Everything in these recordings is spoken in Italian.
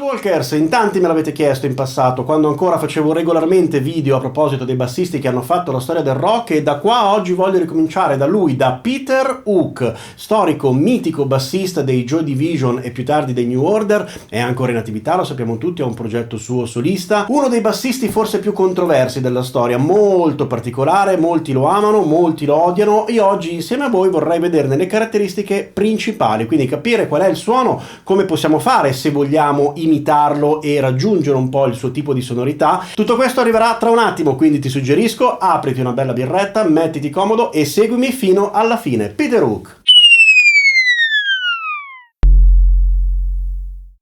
Walkers, in tanti me l'avete chiesto in passato, quando ancora facevo regolarmente video a proposito dei bassisti che hanno fatto la storia del rock, e da qua oggi voglio ricominciare da lui, da Peter Hook, storico, mitico bassista dei Joy Division e più tardi dei New Order. È ancora in attività, lo sappiamo tutti, ha un progetto suo solista, uno dei bassisti forse più controversi della storia, molto particolare, molti lo amano, molti lo odiano, e oggi insieme a voi vorrei vederne le caratteristiche principali, quindi capire qual è il suono, come possiamo fare se vogliamo imitarlo e raggiungere un po' il suo tipo di sonorità. Tutto questo arriverà tra un attimo, quindi ti suggerisco, apriti una bella birretta, mettiti comodo e seguimi fino alla fine. Peter Hook.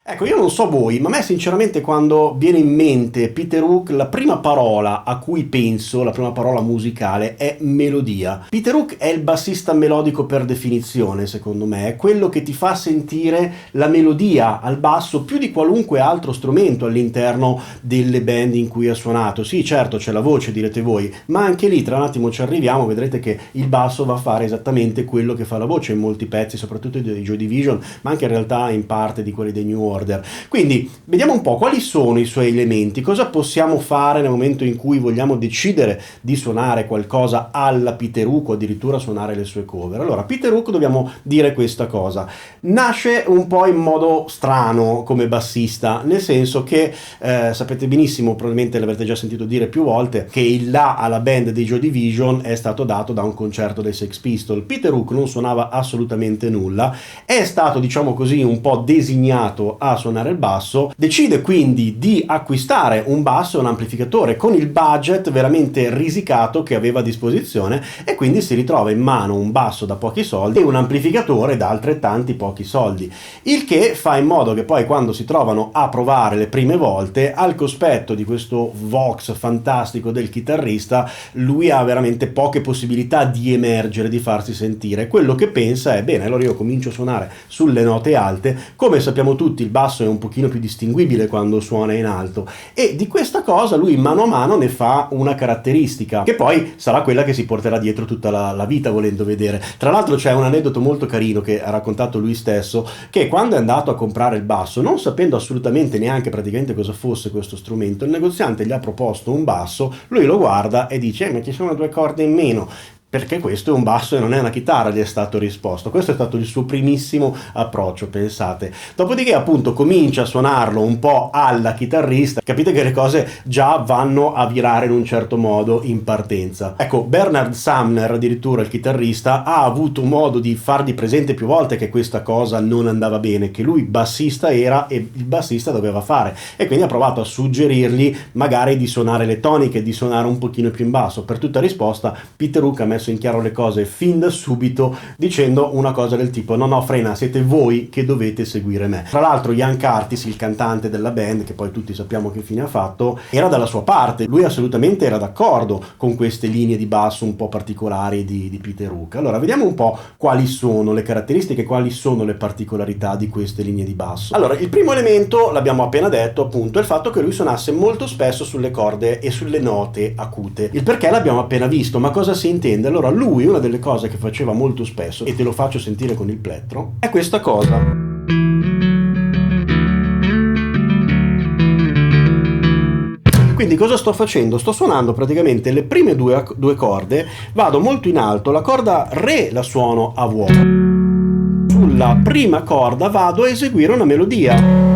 Ecco, io non so voi, ma a me sinceramente quando viene in mente Peter Hook, la prima parola a cui penso, la prima parola musicale, è melodia. Peter Hook è il bassista melodico per definizione, secondo me, è quello che ti fa sentire la melodia al basso più di qualunque altro strumento all'interno delle band in cui ha suonato. Sì, certo, c'è la voce, direte voi, ma anche lì tra un attimo ci arriviamo, vedrete che il basso va a fare esattamente quello che fa la voce in molti pezzi, soprattutto dei Joy Division, ma anche in realtà in parte di quelli dei New Order. Quindi vediamo un po' quali sono i suoi elementi, cosa possiamo fare nel momento in cui vogliamo decidere di suonare qualcosa alla Peter Hook o addirittura suonare le sue cover. Allora, Peter Hook, dobbiamo dire questa cosa, nasce un po' in modo strano come bassista, nel senso che sapete benissimo, probabilmente l'avrete già sentito dire più volte, che il là alla band dei Joy Division è stato dato da un concerto dei Sex Pistols. Peter Hook non suonava assolutamente nulla, è stato, diciamo così, un po' designato a suonare il basso, decide quindi di acquistare un basso e un amplificatore con il budget veramente risicato che aveva a disposizione, e quindi si ritrova in mano un basso da pochi soldi e un amplificatore da altrettanti pochi soldi, il che fa in modo che poi quando si trovano a provare le prime volte, al cospetto di questo Vox fantastico del chitarrista, lui ha veramente poche possibilità di emergere, di farsi sentire. Quello che pensa è: bene, allora io comincio a suonare sulle note alte. Come sappiamo tutti, il basso è un pochino più distinguibile quando suona in alto, e di questa cosa lui mano a mano ne fa una caratteristica che poi sarà quella che si porterà dietro tutta la vita, volendo vedere. Tra l'altro c'è un aneddoto molto carino che ha raccontato lui stesso, che quando è andato a comprare il basso, non sapendo assolutamente neanche praticamente cosa fosse questo strumento, il negoziante gli ha proposto un basso, lui lo guarda e dice: ma ci sono 2 corde in meno, perché questo è un basso e non è una chitarra, gli è stato risposto. Questo è stato il suo primissimo approccio, pensate. Dopodiché appunto comincia a suonarlo un po' alla chitarrista, capite che le cose già vanno a virare in un certo modo in partenza. Ecco, Bernard Sumner, addirittura il chitarrista, ha avuto modo di fargli presente più volte che questa cosa non andava bene, che lui bassista era e il bassista doveva fare, e quindi ha provato a suggerirgli magari di suonare le toniche, di suonare un pochino più in basso. Per tutta risposta Peter Hook ha messo in chiaro le cose fin da subito, dicendo una cosa del tipo: no, frena, siete voi che dovete seguire me. Tra l'altro Ian Curtis, il cantante della band, che poi tutti sappiamo che fine ha fatto, era dalla sua parte, lui assolutamente era d'accordo con queste linee di basso un po' particolari di Peter Hook. Allora vediamo un po' quali sono le caratteristiche, quali sono le particolarità di queste linee di basso. Allora, il primo elemento, l'abbiamo appena detto, appunto, è il fatto che lui suonasse molto spesso sulle corde e sulle note acute. Il perché l'abbiamo appena visto, ma cosa si intende? Allora, lui, una delle cose che faceva molto spesso, e te lo faccio sentire con il plettro, è questa cosa. Quindi cosa sto facendo? Sto suonando praticamente le prime due corde, vado molto in alto, la corda Re la suono a vuoto. Sulla prima corda vado a eseguire una melodia.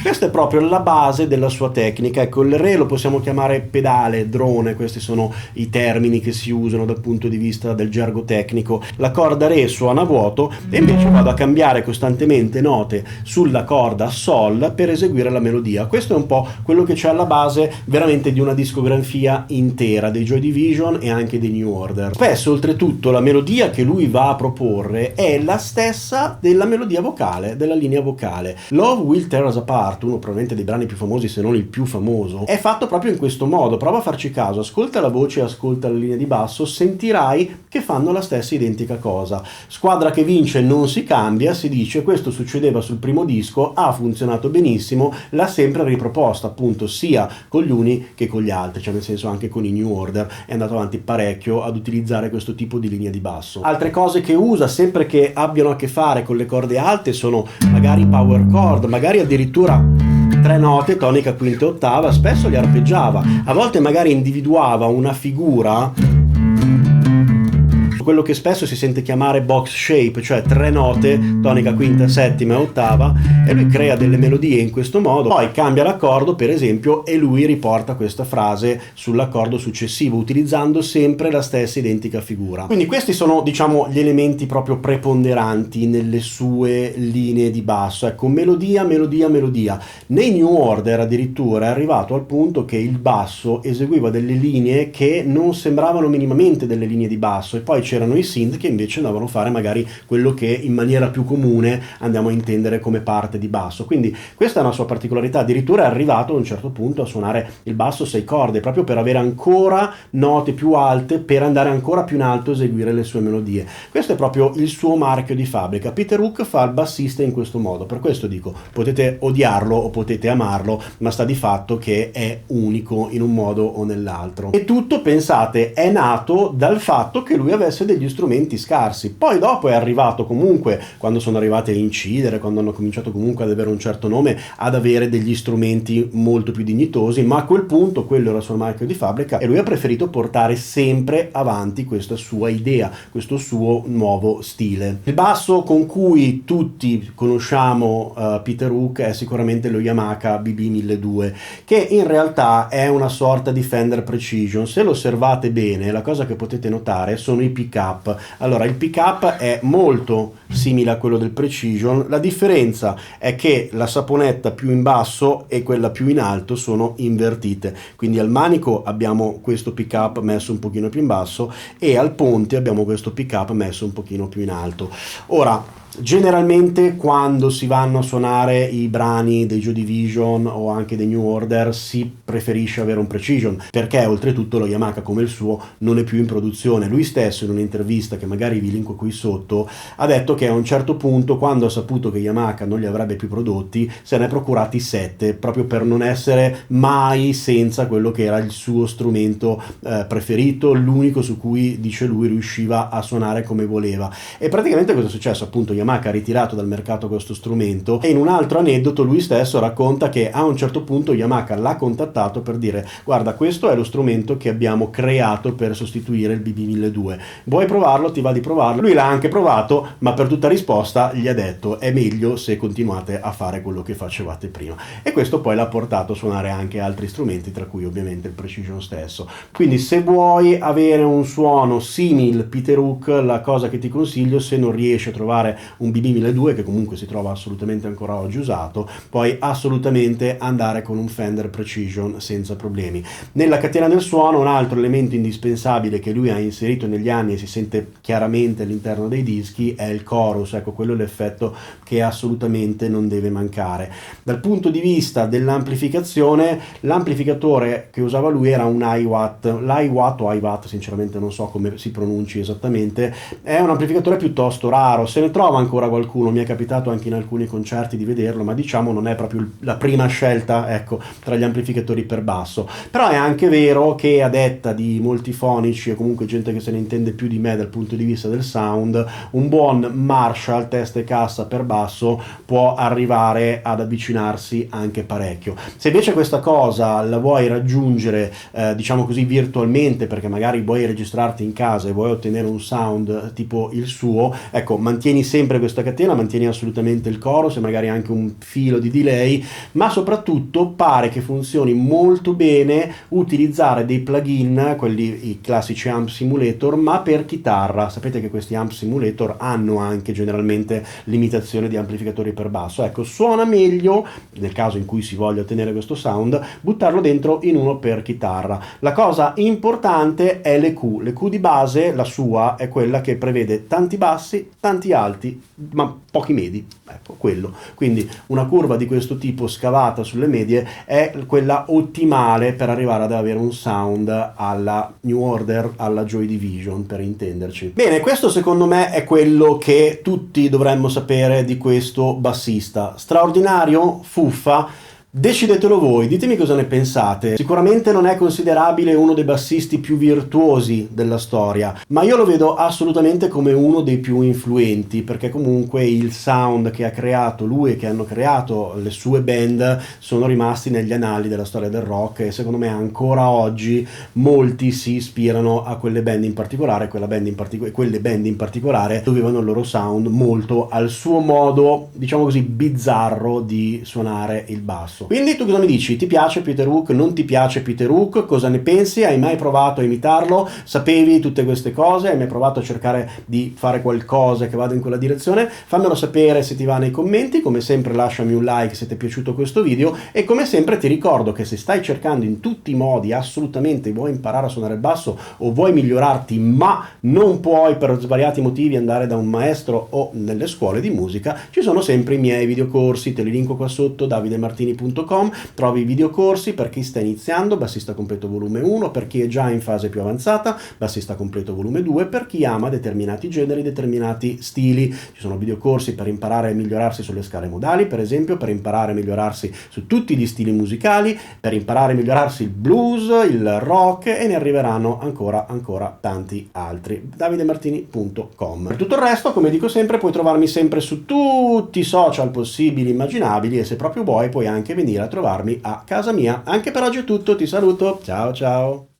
Questa è proprio la base della sua tecnica. Ecco, il Re lo possiamo chiamare pedale, drone, questi sono i termini che si usano dal punto di vista del gergo tecnico. La corda Re suona a vuoto e invece vado a cambiare costantemente note sulla corda Sol per eseguire la melodia. Questo è un po' quello che c'è alla base veramente di una discografia intera dei Joy Division e anche dei New Order. Spesso, oltretutto, la melodia che lui va a proporre è la stessa della melodia vocale, della linea vocale. Love Will Tear Us Apart, uno probabilmente dei brani più famosi, se non il più famoso, è fatto proprio in questo modo. Prova a farci caso, ascolta la voce, ascolta la linea di basso, sentirai che fanno la stessa identica cosa. Squadra che vince non si cambia, si dice questo succedeva sul primo disco, ha funzionato benissimo, l'ha sempre riproposta appunto sia con gli uni che con gli altri, cioè nel senso anche con i New Order è andato avanti parecchio ad utilizzare questo tipo di linea di basso. Altre cose che usa sempre che abbiano a che fare con le corde alte sono magari power chord, magari addirittura 3 note, tonica, quinta e ottava, spesso li arpeggiava, a volte magari individuava una figura, quello che spesso si sente chiamare box shape, cioè 3 note, tonica, quinta, settima e ottava, e lui crea delle melodie in questo modo, poi cambia l'accordo per esempio e lui riporta questa frase sull'accordo successivo utilizzando sempre la stessa identica figura. Quindi questi sono, diciamo, gli elementi proprio preponderanti nelle sue linee di basso. Ecco, melodia, melodia, melodia. Nei New Order addirittura è arrivato al punto che il basso eseguiva delle linee che non sembravano minimamente delle linee di basso, e poi c'erano i synth che invece andavano a fare magari quello che in maniera più comune andiamo a intendere come parte di basso. Quindi questa è una sua particolarità, addirittura è arrivato a un certo punto a suonare il basso 6 corde proprio per avere ancora note più alte, per andare ancora più in alto a eseguire le sue melodie. Questo è proprio il suo marchio di fabbrica. Peter Hook fa il bassista in questo modo, per questo dico, potete odiarlo o potete amarlo, ma sta di fatto che è unico in un modo o nell'altro. E tutto, pensate, è nato dal fatto che lui avesse degli strumenti scarsi. Poi dopo è arrivato comunque, quando sono arrivati a incidere, quando hanno cominciato comunque ad avere un certo nome, ad avere degli strumenti molto più dignitosi, ma a quel punto quello era il suo marchio di fabbrica e lui ha preferito portare sempre avanti questa sua idea, questo suo nuovo stile. Il basso con cui tutti conosciamo Peter Hook è sicuramente lo Yamaha BB-1200, che in realtà è una sorta di Fender Precision. Se lo osservate bene, la cosa che potete notare sono i pick up. Allora, il pick up è molto simile a quello del Precision, la differenza è che la saponetta più in basso e quella più in alto sono invertite, quindi al manico abbiamo questo pick up messo un pochino più in basso e al ponte abbiamo questo pick up messo un pochino più in alto. Ora, generalmente quando si vanno a suonare i brani dei Joy Division o anche dei New Order si preferisce avere un Precision, perché oltretutto lo Yamaha come il suo non è più in produzione. Lui stesso in un'intervista che magari vi linko qui sotto ha detto che a un certo punto, quando ha saputo che Yamaha non li avrebbe più prodotti, se ne è procurati 7 proprio per non essere mai senza quello che era il suo strumento preferito, l'unico su cui, dice lui, riusciva a suonare come voleva. E praticamente cosa è successo? Appunto Yamaha ha ritirato dal mercato questo strumento, e in un altro aneddoto lui stesso racconta che a un certo punto Yamaha l'ha contattato per dire: guarda, questo è lo strumento che abbiamo creato per sostituire il BB-1200, vuoi provarlo? Ti va di provarlo? Lui l'ha anche provato, ma per tutta risposta gli ha detto: è meglio se continuate a fare quello che facevate prima. E questo poi l'ha portato a suonare anche altri strumenti, tra cui ovviamente il Precision stesso. Quindi se vuoi avere un suono simile Peter Hook, la cosa che ti consiglio, se non riesci a trovare un BB-1200 che comunque si trova assolutamente ancora oggi usato, puoi assolutamente andare con un Fender Precision senza problemi. Nella catena del suono, un altro elemento indispensabile che lui ha inserito negli anni e si sente chiaramente all'interno dei dischi è il chorus. Ecco, quello è l'effetto che assolutamente non deve mancare. Dal punto di vista dell'amplificazione, l'amplificatore che usava lui era un iWatt. L'iWatt o iWatt, sinceramente non so come si pronunci esattamente, è un amplificatore piuttosto raro, se ne trova ancora qualcuno, mi è capitato anche in alcuni concerti di vederlo, ma diciamo non è proprio la prima scelta, ecco, tra gli amplificatori per basso. Però è anche vero che, a detta di molti fonici e comunque gente che se ne intende più di me dal punto di vista del sound, un buon Marshall testa e cassa per basso può arrivare ad avvicinarsi anche parecchio. Se invece questa cosa la vuoi raggiungere diciamo così virtualmente, perché magari vuoi registrarti in casa e vuoi ottenere un sound tipo il suo, ecco, mantieni sempre questa catena, mantieni assolutamente il chorus e magari anche un filo di delay, ma soprattutto pare che funzioni molto bene utilizzare dei plugin, quelli i classici amp simulator, ma per chitarra. Sapete che questi amp simulator hanno anche generalmente limitazione di amplificatori per basso. Ecco, suona meglio, nel caso in cui si voglia ottenere questo sound, buttarlo dentro in uno per chitarra. La cosa importante è l'EQ. L'EQ di base, la sua, è quella che prevede tanti bassi, tanti alti ma pochi medi, ecco quello. Quindi una curva di questo tipo scavata sulle medie è quella ottimale per arrivare ad avere un sound alla New Order, alla Joy Division, per intenderci. Bene, questo secondo me è quello che tutti dovremmo sapere di questo bassista. Straordinario, fuffa. Decidetelo voi, ditemi cosa ne pensate. Sicuramente non è considerabile uno dei bassisti più virtuosi della storia, ma io lo vedo assolutamente come uno dei più influenti, perché comunque il sound che ha creato lui e che hanno creato le sue band sono rimasti negli annali della storia del rock, e secondo me ancora oggi molti si ispirano a quelle band in particolare, quelle band in particolare dovevano il loro sound molto al suo modo, diciamo così, bizzarro di suonare il basso. Quindi tu cosa mi dici? Ti piace Peter Hook? Non ti piace Peter Hook? Cosa ne pensi? Hai mai provato a imitarlo? Sapevi tutte queste cose? Hai mai provato a cercare di fare qualcosa che vada in quella direzione? Fammelo sapere se ti va nei commenti. Come sempre lasciami un like se ti è piaciuto questo video, e come sempre ti ricordo che se stai cercando in tutti i modi, assolutamente, vuoi imparare a suonare il basso o vuoi migliorarti ma non puoi per svariati motivi andare da un maestro o nelle scuole di musica, ci sono sempre i miei videocorsi, te li linko qua sotto, davidemartini.com. Trovi i videocorsi per chi sta iniziando, bassista completo volume 1, per chi è già in fase più avanzata, bassista completo volume 2, per chi ama determinati generi, determinati stili. Ci sono videocorsi per imparare a migliorarsi sulle scale modali, per esempio, per imparare a migliorarsi su tutti gli stili musicali, per imparare a migliorarsi il blues, il rock, e ne arriveranno ancora tanti altri. davidemartini.com. Per tutto il resto, come dico sempre, puoi trovarmi sempre su tutti i social possibili, immaginabili, e se proprio vuoi puoi anche venire a trovarmi a casa mia. Anche per oggi è tutto, ti saluto, ciao ciao!